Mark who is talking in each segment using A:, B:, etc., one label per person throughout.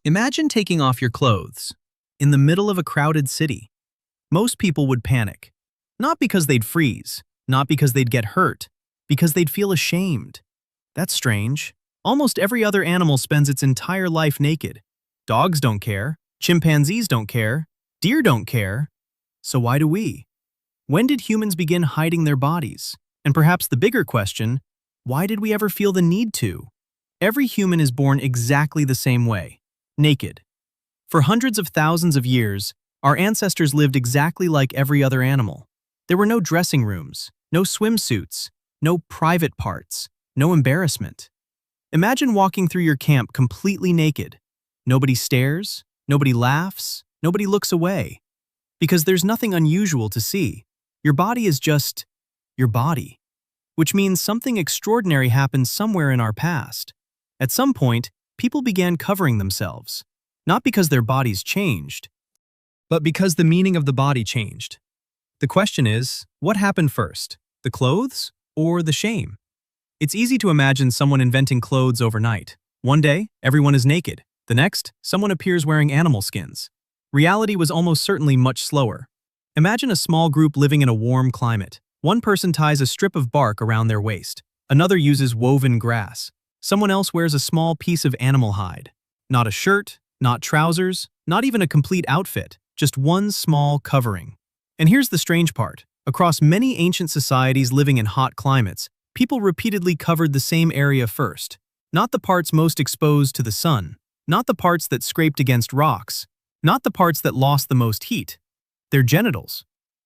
A: Imagine taking off your clothes in the middle of a crowded city. Most people would panic, not because they'd freeze, not because they'd get hurt, because they'd feel ashamed. That's strange. Almost every other animal spends its entire life naked. Dogs don't care, chimpanzees don't care, deer don't care. So why do we? When did humans begin hiding their bodies? And perhaps the bigger question, why did we ever feel the need to? Every human is born exactly the same way, naked. For hundreds of thousands of years, our ancestors lived exactly like every other animal. There were no dressing rooms, no swimsuits, no private parts, no embarrassment. Imagine walking through your camp completely naked. Nobody stares, nobody laughs, nobody looks away. Because there's nothing unusual to see. Your body is just your body, which means something extraordinary happened somewhere in our past. At some point, people began covering themselves, not because their bodies changed, but because the meaning of the body changed. The question is, what happened first, the clothes or the shame? It's easy to imagine someone inventing clothes overnight. One day, everyone is naked. The next, someone appears wearing animal skins. Reality was almost certainly much slower. Imagine a small group living in a warm climate. One person ties a strip of bark around their waist. Another uses woven grass. Someone else wears a small piece of animal hide. Not a shirt, not trousers, not even a complete outfit, just one small covering. And here's the strange part. Across many ancient societies living in hot climates, people repeatedly covered the same area first. Not the parts most exposed to the sun, not the parts that scraped against rocks, not the parts that lost the most heat. Their genitals.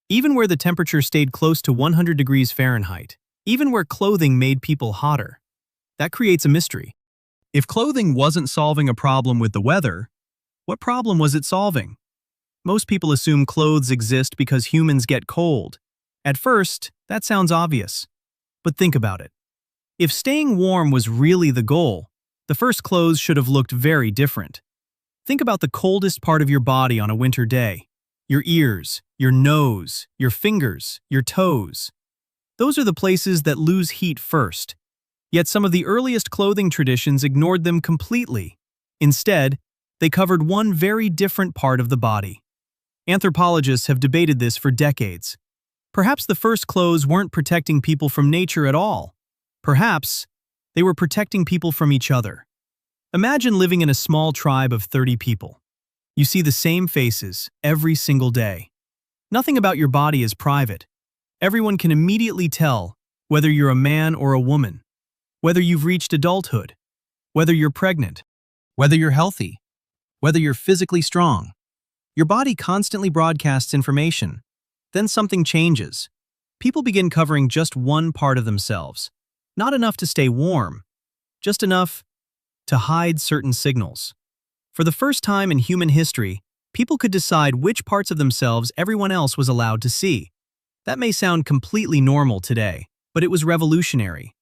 A: Even where the temperature stayed close to 100 degrees Fahrenheit, even where clothing made people hotter. That creates a mystery. If clothing wasn't solving a problem with the weather, what problem was it solving? Most people assume clothes exist because humans get cold. At first, that sounds obvious. But think about it. If staying warm was really the goal, the first clothes should have looked very different. Think about the coldest part of your body on a winter day. Your ears, your nose, your fingers, your toes. Those are the places that lose heat first. Yet some of the earliest clothing traditions ignored them completely. Instead, they covered one very different part of the body. Anthropologists have debated this for decades. Perhaps the first clothes weren't protecting people from nature at all. Perhaps they were protecting people from each other. Imagine living in a small tribe of 30 people. You see the same faces every single day. Nothing about your body is private. Everyone can immediately tell whether you're a man or a woman, whether you've reached adulthood, whether you're pregnant, whether you're healthy, whether you're physically strong. Your body constantly broadcasts information. Then something changes. People begin covering just one part of themselves. Not enough to stay warm, just enough to hide certain signals. For the first time in human history, people could decide which parts of themselves everyone else was allowed to see. That may sound completely normal today, but it was revolutionary.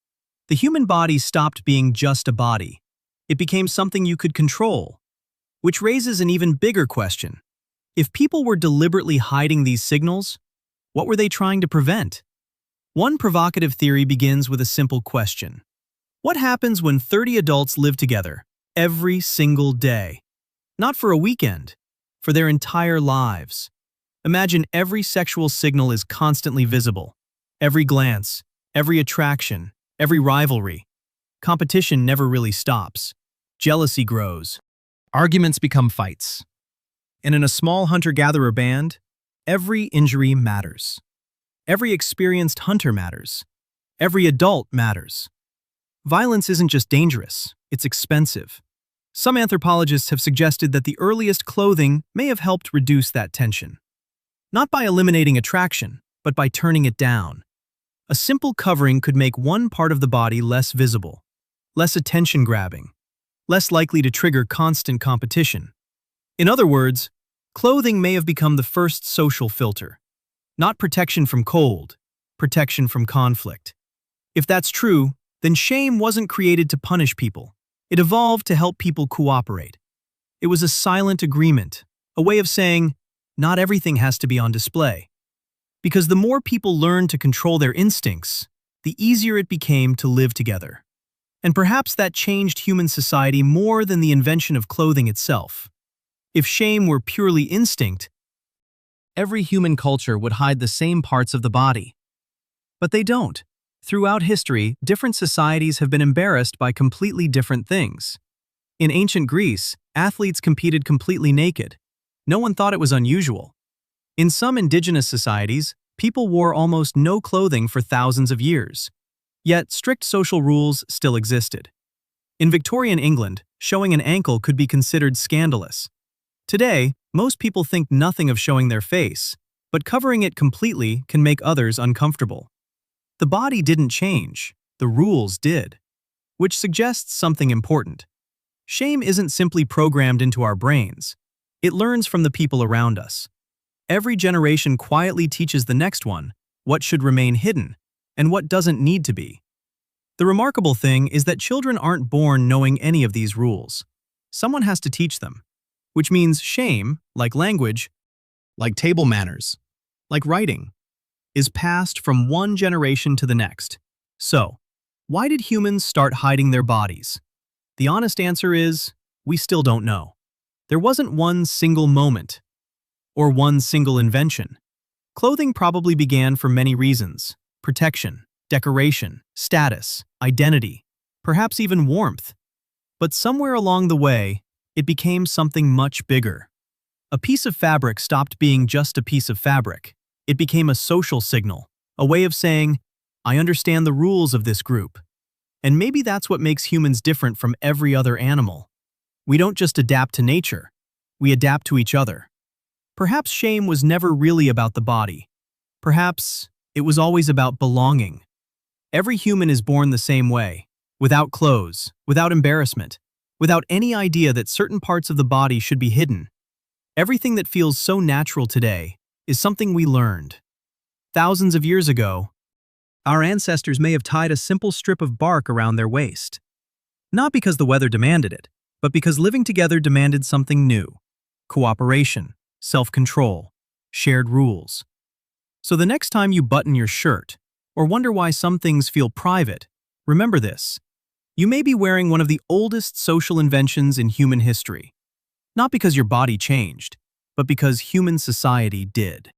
A: The human body stopped being just a body. It became something you could control. Which raises an even bigger question. If people were deliberately hiding these signals, what were they trying to prevent? One provocative theory begins with a simple question. What happens when 30 adults live together, every single day? Not for a weekend, for their entire lives. Imagine every sexual signal is constantly visible. Every glance, every attraction, every rivalry. Competition never really stops. Jealousy grows. Arguments become fights. And in a small hunter-gatherer band, every injury matters. Every experienced hunter matters. Every adult matters. Violence isn't just dangerous, it's expensive. Some anthropologists have suggested that the earliest clothing may have helped reduce that tension. Not by eliminating attraction, but by turning it down. A simple covering could make one part of the body less visible, less attention-grabbing, less likely to trigger constant competition. In other words, clothing may have become the first social filter. Not protection from cold, protection from conflict. If that's true, then shame wasn't created to punish people. It evolved to help people cooperate. It was a silent agreement, a way of saying, not everything has to be on display. Because the more people learned to control their instincts, the easier it became to live together. And perhaps that changed human society more than the invention of clothing itself. If shame were purely instinct, every human culture would hide the same parts of the body. But they don't. Throughout history, different societies have been embarrassed by completely different things. In ancient Greece, athletes competed completely naked. No one thought it was unusual. In some indigenous societies, people wore almost no clothing for thousands of years. Yet, strict social rules still existed. In Victorian England, showing an ankle could be considered scandalous. Today, most people think nothing of showing their face, but covering it completely can make others uncomfortable. The body didn't change, the rules did, which suggests something important. Shame isn't simply programmed into our brains. It learns from the people around us. Every generation quietly teaches the next one what should remain hidden and what doesn't need to be. The remarkable thing is that children aren't born knowing any of these rules. Someone has to teach them, which means shame, like language, like table manners, like writing, is passed from one generation to the next. So, why did humans start hiding their bodies? The honest answer is, we still don't know. There wasn't one single moment, or one single invention. Clothing probably began for many reasons: protection, decoration, status, identity, perhaps even warmth. But somewhere along the way, it became something much bigger. A piece of fabric stopped being just a piece of fabric. It became a social signal, a way of saying, I understand the rules of this group. And maybe that's what makes humans different from every other animal. We don't just adapt to nature, we adapt to each other. Perhaps shame was never really about the body. Perhaps it was always about belonging. Every human is born the same way, without clothes, without embarrassment, without any idea that certain parts of the body should be hidden. Everything that feels so natural today is something we learned. Thousands of years ago, our ancestors may have tied a simple strip of bark around their waist. Not because the weather demanded it, but because living together demanded something new: cooperation, self-control, shared rules. So the next time you button your shirt, or wonder why some things feel private, remember this: you may be wearing one of the oldest social inventions in human history. Not because your body changed, but because human society did.